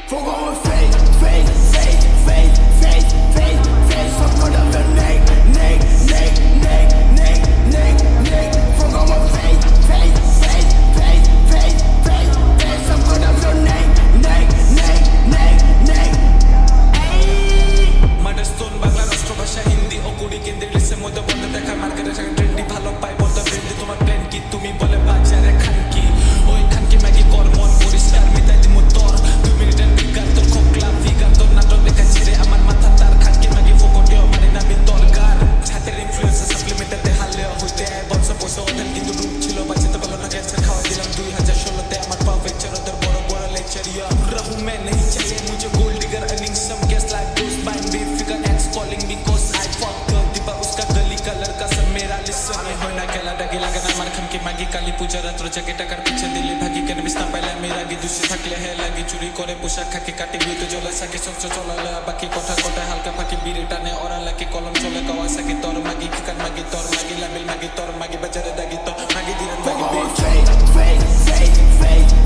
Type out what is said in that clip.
Forgotten faith, faith, faith, faith, faith, faith, faith. Some good of the neck, neck, neck, neck, neck, neck, neck. Forgotten faith, faith, faith, faith, faith, faith, faith. Some good of the neck, neck, neck, neck, neck. মাডারস্টোন Bangla রাষ্ট্রভাষা হিন্দি ও কুড়ি কেন্দ্রে লিসের মধ্যে বন্ধ দেখা মার্কেটে থাকা trendy ভালো পাই বলতে ট্রেন্ডি তোমার প্ল্যান কি তুমি বলে বাজারে খান কি ওই খান কি ম্যাগি কর মন পরিষ্কার মিটাই দিমু তোর 2 মিনিটের বিজ্ঞান তোর খোকলা ফিগার তোর নাটক দেখা ছিঁড়ে আমার মাথা তার খান কি ম্যাগি ফোকটেও মানে নামি দরকার হাতের ইনফ্লুয়েন্সার সাপ্লিমেন্টাতে হারলেও হইতে বছর পয়সা ওঠেন কিন্তু রূপ ছিল বাঁচিতে পারলো না ক্যান্সার খাওয়া দিলাম 2016-তে আমার পারফেক্ট ছিল তোর বড় বড় লেকচার ইয়া रहूं मैं नहीं चाहिए मुझे gold digger earning some guess like दोस्त बाइंग बेफिकर ex calling me cause I fuck कर दीपा उसका गली कलर का सब मेरा लिसन আমি হয় না খেলা ডাকি লাগে না আমার খানকে মাগি কালী পূজা রাত্র জাগে টাকার পিছে দিলে ভাগি কেন বিস্তার পাইলে আমি রাগি দুষে থাকলে হে লাগি চুরি করে পোশাক খাকি কাটি বিয়েতে জলে সাকি সবচ চলালে বাকি কথা কথায় হালকা ফাঁকি বিড়ি টানে ওরা লাকি কলম চলে কাওয়া সাকি তোর মাগি কিকান মাগি তোর মাগি লাবিল মাগি তোর মাগি বাজারে দাগি তোর মাগি দিলেন মাগি Forgotten faith, faith, faith, faith.